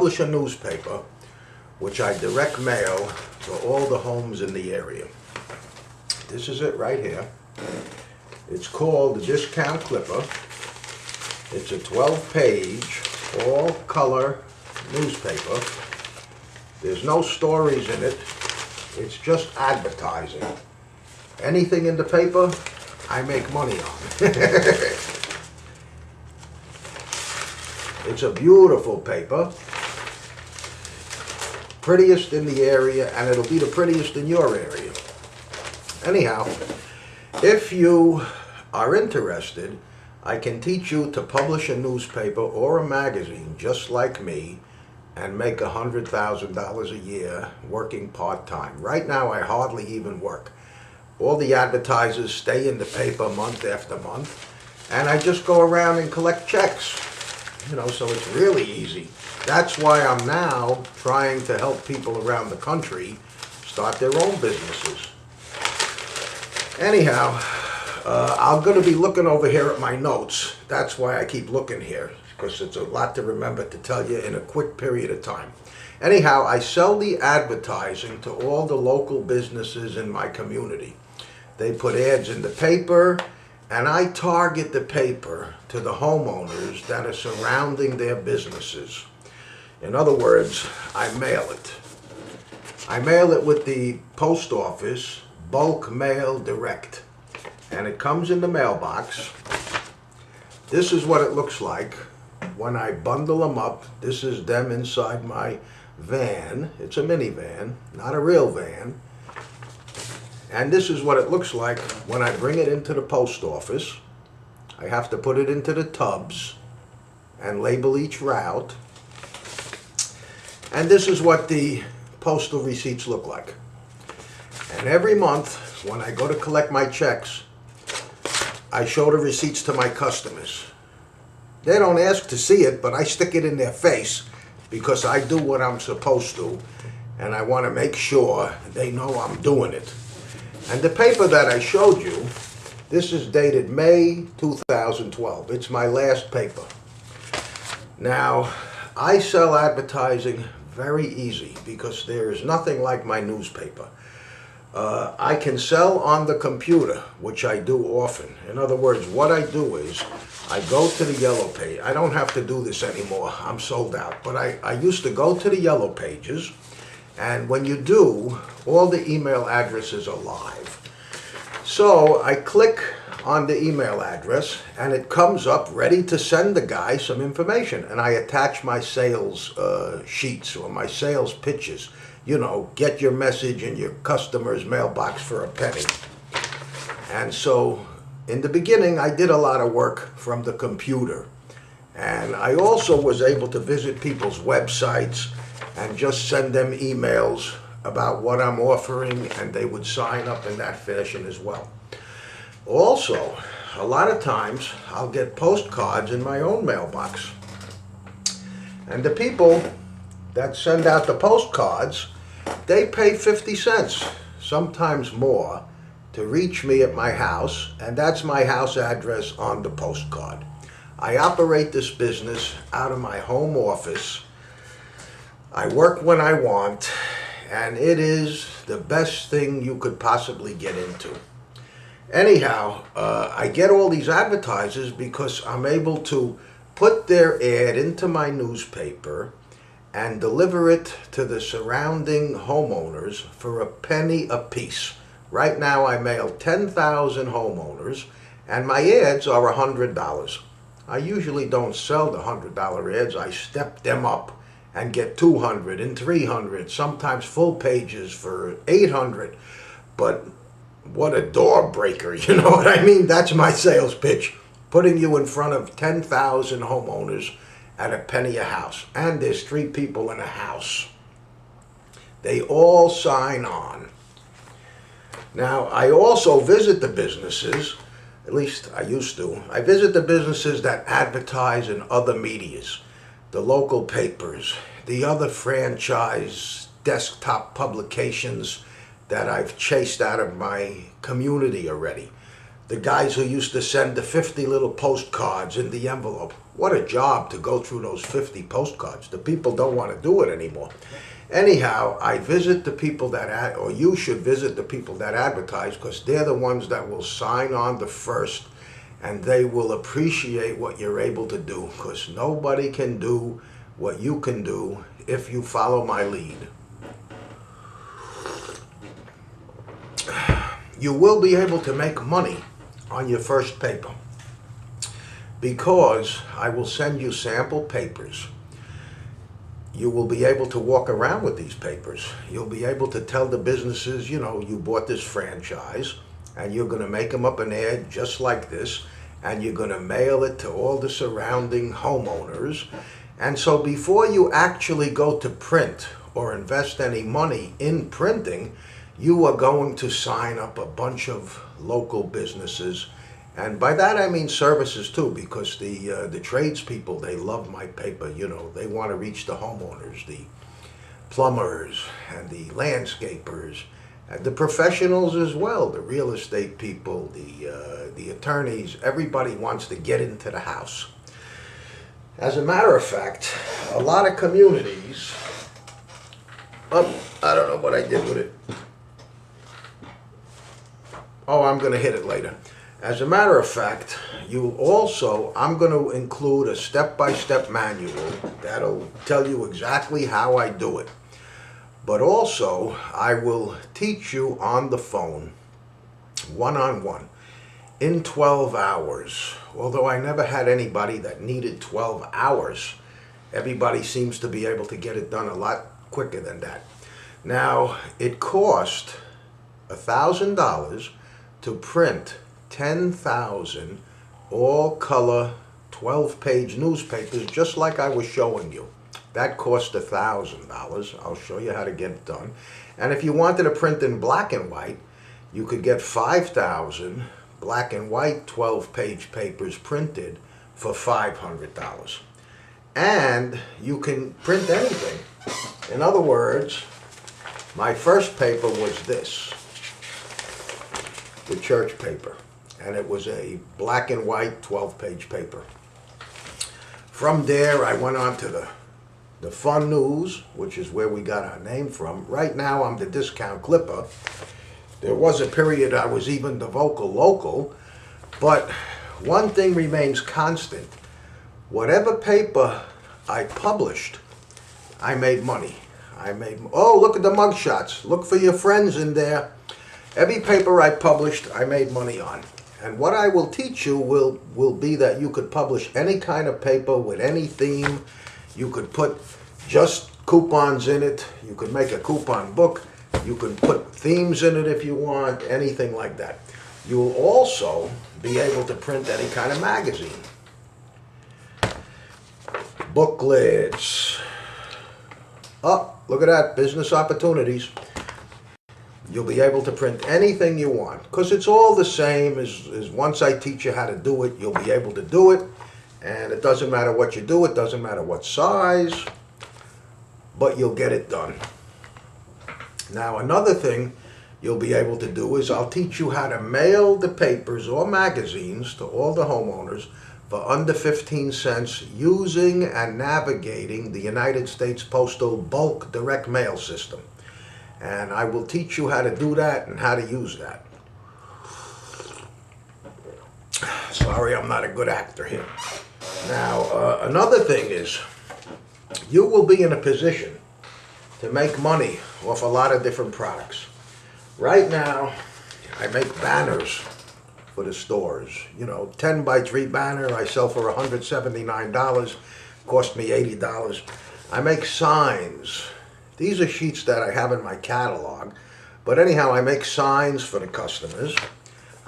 publish a newspaper which I direct mail to all the homes in the area. This is it right here. It's called the Discount Clipper. It's a 12-page, all-color newspaper. There's no stories in it. It's just advertising. Anything in the paper, I make money on. It's a beautiful paper. Prettiest in the area, and it'll be the prettiest in your area. Anyhow, if you are interested, I can teach you to publish a newspaper or a magazine just like me and make $100,000 a year working part-time. Right now, I hardly even work. All the advertisers stay in the paper month after month, and I just go around and collect checks. You know, so it's really easy. That's why I'm now trying to help people around the country start their own businesses. Anyhow, I'm going to be looking over here at my notes. That's why I keep looking here, because it's a lot to remember to tell you in a quick period of time. Anyhow, I sell the advertising to all the local businesses in my community. They put ads in the paper, and I target the paper to the homeowners that are surrounding their businesses. In other words, I mail it. I mail it with the post office, bulk mail direct. And it comes in the mailbox. This is what it looks like when I bundle them up. This is them inside my van. It's a minivan, not a real van. And this is what it looks like when I bring it into the post office. I have to put it into the tubs and label each route. And this is what the postal receipts look like. And every month, when I go to collect my checks, I show the receipts to my customers. They don't ask to see it, but I stick it in their face because I do what I'm supposed to, and I want to make sure they know I'm doing it. And the paper that I showed you, this is dated May 2012. It's my last paper. Now, I sell advertising very easy because there is nothing like my newspaper. I can sell on the computer, which I do often. In other words, what I do is I go to the yellow page. I don't have to do this anymore. I'm sold out. But I used to go to the yellow pages, and when you do, all the email addresses are live. So I click on the email address, and it comes up ready to send the guy some information. And I attach my sales sheets or my sales pitches. You know, get your message in your customer's mailbox for a penny. And so in the beginning, I did a lot of work from the computer. And I also was able to visit people's websites and just send them emails about what I'm offering, and they would sign up in that fashion as well. Also, a lot of times, I'll get postcards in my own mailbox. And the people that send out the postcards, they pay 50 cents, sometimes more, to reach me at my house, and that's my house address on the postcard. I operate this business out of my home office. I work when I want, and it is the best thing you could possibly get into. Anyhow, I get all these advertisers because I'm able to put their ad into my newspaper and deliver it to the surrounding homeowners for a penny a piece. Right now I mail 10,000 homeowners, and my ads are $100. I usually don't sell the $100 ads. I step them up and get 200 and 300, sometimes full pages for 800. But what a door breaker, you know what I mean? That's my sales pitch, putting you in front of 10,000 homeowners at a penny a house. And there's 3 people in a house. They all sign on. Now, I also visit the businesses, at least I used to. I visit the businesses that advertise in other medias, the local papers, the other franchise desktop publications that I've chased out of my community already. the guys who used to send the 50 little postcards in the envelope. What a job to go through those 50 postcards. The people don't want to do it anymore. Anyhow, I visit the people that, or you should visit the people that advertise, because they're the ones that will sign on the first, and they will appreciate what you're able to do, because nobody can do what you can do if you follow my lead. You will be able to make money on your first paper, because I will send you sample papers. You will be able to walk around with these papers. You'll be able to tell the businesses, you know, you bought this franchise, and you're going to make them up an ad just like this, and you're going to mail it to all the surrounding homeowners. And so before you actually go to print or invest any money in printing, you are going to sign up a bunch of local businesses. And by that I mean services too, because the tradespeople, they love my paper. You know, they want to reach the homeowners, the plumbers and the landscapers, and the professionals as well, the real estate people, the attorneys. Everybody wants to get into the house. As a matter of fact, a lot of communities, I don't know what I did with it. Oh, I'm going to hit it later. As a matter of fact, I'm going to include a step-by-step manual that'll tell you exactly how I do it. But also, I will teach you on the phone, one-on-one, in 12 hours. Although I never had anybody that needed 12 hours. Everybody seems to be able to get it done a lot quicker than that. Now, it cost $1,000 to print 10,000 all-color 12-page newspapers, just like I was showing you. That cost $1,000. I'll show you how to get it done. And if you wanted to print in black and white, you could get 5,000 black and white 12-page papers printed for $500. And you can print anything. In other words, my first paper was this, the church paper, and it was a black and white 12-page paper. From there, I went on to the Fun News, which is where we got our name from. Right now, I'm the Discount Clipper. There was a period I was even the Vocal Local, but one thing remains constant. Whatever paper I published, I made money. Oh, look at the mugshots. Look for your friends in there. Every paper I published, I made money on. And what I will teach you will be that you could publish any kind of paper with any theme. You could put just coupons in it. You could make a coupon book. You could put themes in it if you want, anything like that. You will also be able to print any kind of magazine. Booklets. Oh, look at that, business opportunities. You'll be able to print anything you want, because it's all the same as once I teach you how to do it, you'll be able to do it. And it doesn't matter what you do, it doesn't matter what size, but you'll get it done. Now, another thing you'll be able to do is I'll teach you how to mail the papers or magazines to all the homeowners for under 15 cents using and navigating the United States Postal bulk direct mail system. And I will teach you how to do that and how to use that. Sorry, I'm not a good actor here. Now, another thing is, you will be in a position to make money off a lot of different products. Right now, I make banners for the stores. You know, 10 by 3 banner I sell for $179, cost me $80. I make signs. These are sheets that I have in my catalog. But anyhow, I make signs for the customers.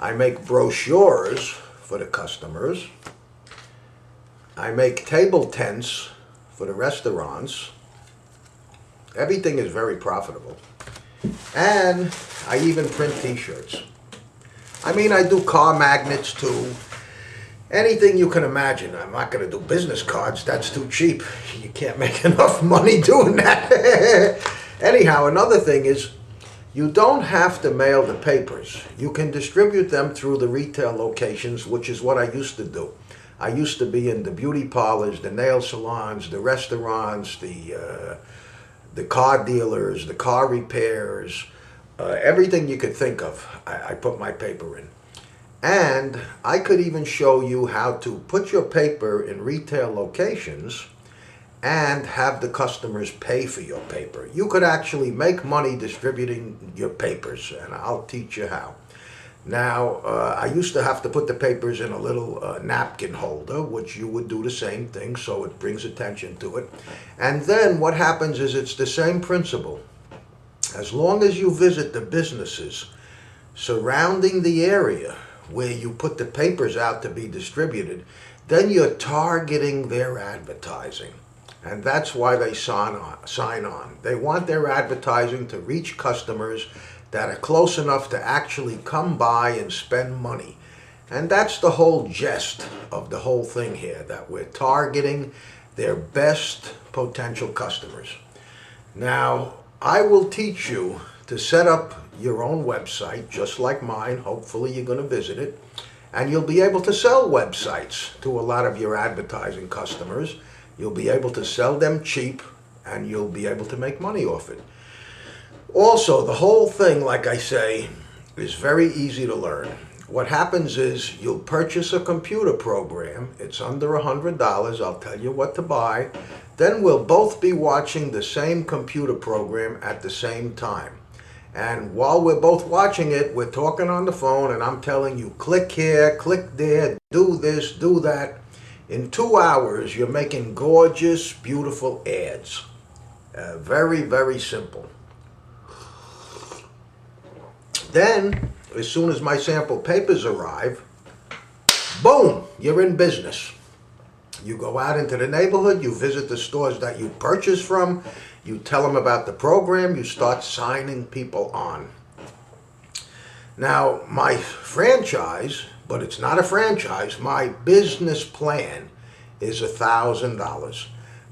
I make brochures for the customers. I make table tents for the restaurants. Everything is very profitable. And I even print t-shirts. I mean, I do car magnets too. Anything you can imagine. I'm not going to do business cards. That's too cheap. You can't make enough money doing that. Anyhow, another thing is, You don't have to mail the papers. You can distribute them through the retail locations, which is what I used to do. I used to be in the beauty parlors, the nail salons, the restaurants, the car dealers, the car repairs, everything you could think of, I put my paper in. And I could even show you how to put your paper in retail locations and have the customers pay for your paper. You could actually make money distributing your papers, and I'll teach you how. Now, I used to have to put the papers in a little napkin holder, which you would do the same thing, so it brings attention to it. And then what happens is it's the same principle. As long as you visit the businesses surrounding the area where you put the papers out to be distributed, then you're targeting their advertising. And that's why they sign on. They want their advertising to reach customers that are close enough to actually come by and spend money. And that's the whole gist of the whole thing here, that we're targeting their best potential customers. Now, I will teach you to set up your own website, just like mine. Hopefully you're going to visit it. And you'll be able to sell websites to a lot of your advertising customers. You'll be able to sell them cheap, and you'll be able to make money off it. Also, the whole thing, like I say, is very easy to learn. What happens is you'll purchase a computer program. It's under $100. I'll tell you what to buy. Then we'll both be watching the same computer program at the same time. And while we're both watching it, we're talking on the phone, and I'm telling you, click here, click there, do this, do that. In 2 hours, you're making gorgeous, beautiful ads. Very, very simple. Then, as soon as my sample papers arrive, boom, you're in business. You go out into the neighborhood, you visit the stores that you purchase from, you tell them about the program, you start signing people on. Now, my franchise, but it's not a franchise, my business plan is $1,000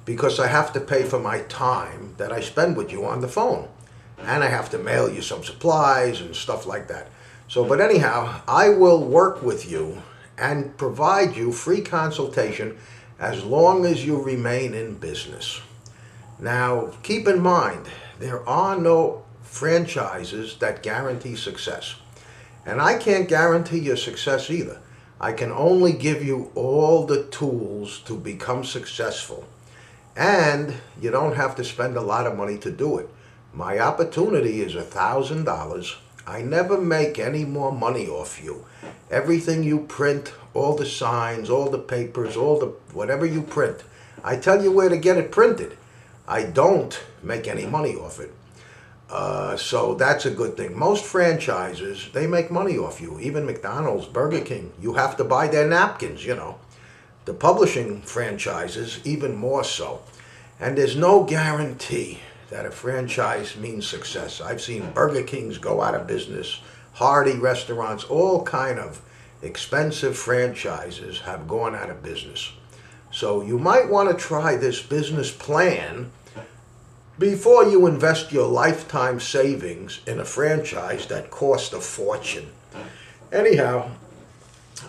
because I have to pay for my time that I spend with you on the phone. And I have to mail you some supplies and stuff like that. So, but anyhow, I will work with you and provide you free consultation as long as you remain in business. Now, keep in mind, there are no franchises that guarantee success. And I can't guarantee your success either. I can only give you all the tools to become successful. And you don't have to spend a lot of money to do it. My opportunity is $1,000. I never make any more money off you. Everything you print, all the signs, all the papers, all the whatever you print, I tell you where to get it printed. I don't make any money off it. So that's a good thing. Most franchises, they make money off you. Even McDonald's, Burger King, you have to buy their napkins, you know. The publishing franchises, even more so. And there's no guarantee that a franchise means success. I've seen Burger Kings go out of business, Hardy restaurants, all kind of expensive franchises have gone out of business. So you might want to try this business plan before you invest your lifetime savings in a franchise that costs a fortune. Anyhow,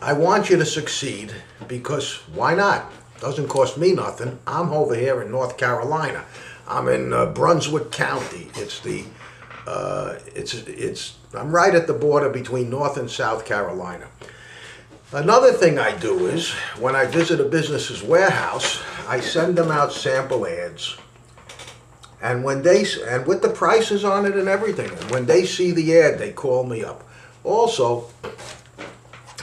I want you to succeed because why not? Doesn't cost me nothing. I'm over here in North Carolina. I'm in Brunswick County. I'm right at the border between North and South Carolina. Another thing I do is when I visit a business's warehouse, I send them out sample ads. And with the prices on it and everything, and when they see the ad, they call me up. Also,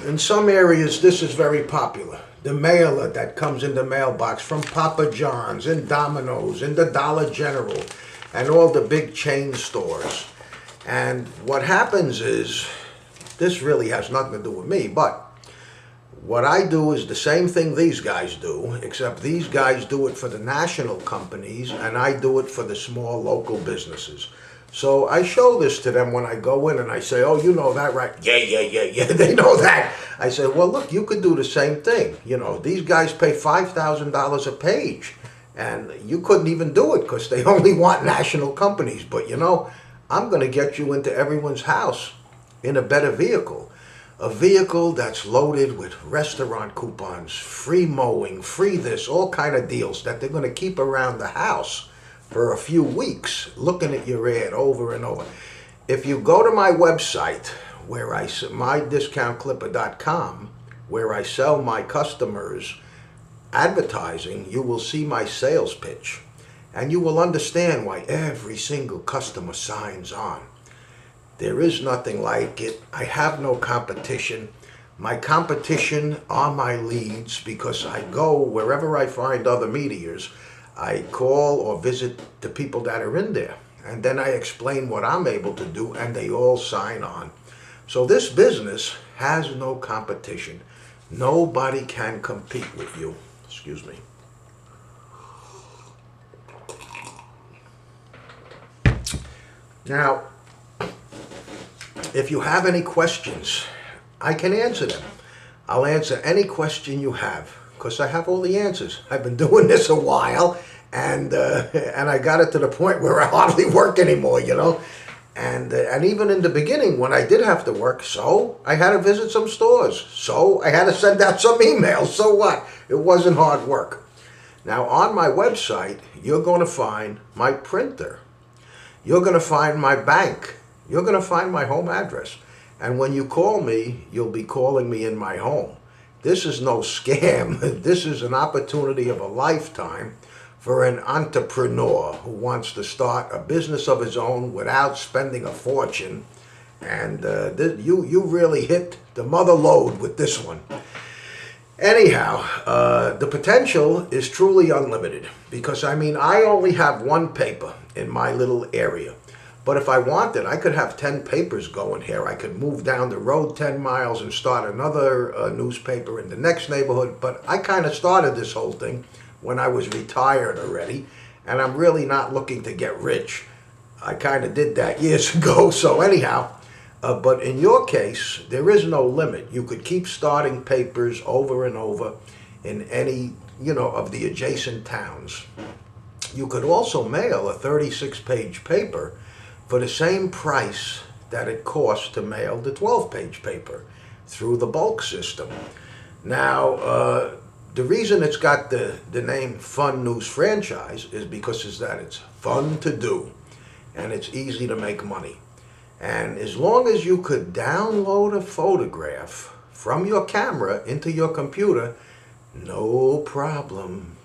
in some areas, this is very popular. The mailer that comes in the mailbox from Papa John's and Domino's and the Dollar General and all the big chain stores. And what happens is, this really has nothing to do with me, but what I do is the same thing these guys do, except these guys do it for the national companies and I do it for the small local businesses. So I show this to them when I go in and I say, oh, you know that, right? Yeah, they know that. I say, well, look, you could do the same thing. You know, these guys pay $5,000 a page and you couldn't even do it because they only want national companies. But, you know, I'm going to get you into everyone's house in a better vehicle. A vehicle that's loaded with restaurant coupons, free mowing, free this, all kind of deals that they're going to keep around the house for a few weeks, looking at your ad over and over. If you go to my website, where mydiscountclipper.com, where I sell my customers advertising, you will see my sales pitch. And you will understand why every single customer signs on. There is nothing like it. I have no competition. My competition are my leads, because I go wherever I find other meteors. I call or visit the people that are in there. And then I explain what I'm able to do, and they all sign on. So this business has no competition. Nobody can compete with you. Excuse me. Now, if you have any questions, I can answer them. I'll answer any question you have, because I have all the answers. I've been doing this a while, and I got it to the point where I hardly work anymore, you know. And even in the beginning, when I did have to work, so I had to visit some stores. So I had to send out some emails. So what? It wasn't hard work. Now, on my website, you're going to find my printer. You're going to find my bank. You're going to find my home address. And when you call me, you'll be calling me in my home. This is no scam. This is an opportunity of a lifetime for an entrepreneur who wants to start a business of his own without spending a fortune. And you really hit the mother lode with this one. Anyhow, the potential is truly unlimited, because I mean, I only have one paper in my little area. But if I wanted, I could have 10 papers going here. I could move down the road 10 miles and start another newspaper in the next neighborhood. But I kind of started this whole thing when I was retired already, and I'm really not looking to get rich. I kind of did that years ago. So anyhow, but in your case, there is no limit. You could keep starting papers over and over in any, of the adjacent towns. You could also mail a 36-page paper for the same price that it costs to mail the 12-page paper through the bulk system. Now, the reason it's got the name Fun News Franchise is because it's fun to do, and it's easy to make money. And as long as you could download a photograph from your camera into your computer, no problem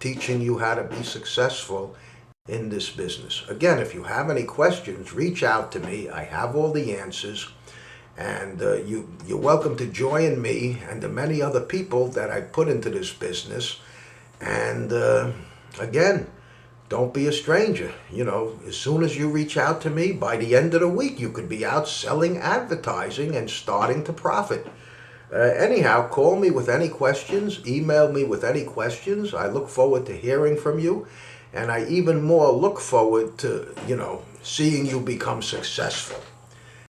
teaching you how to be successful in this business. Again, if you have any questions, reach out to me. I have all the answers. And you're welcome to join me and the many other people that I put into this business. And again, don't be a stranger. As soon as you reach out to me, by the end of the week, you could be out selling advertising and starting to profit. Anyhow, call me with any questions, email me with any questions. I look forward to hearing from you. And I even more look forward to, seeing you become successful.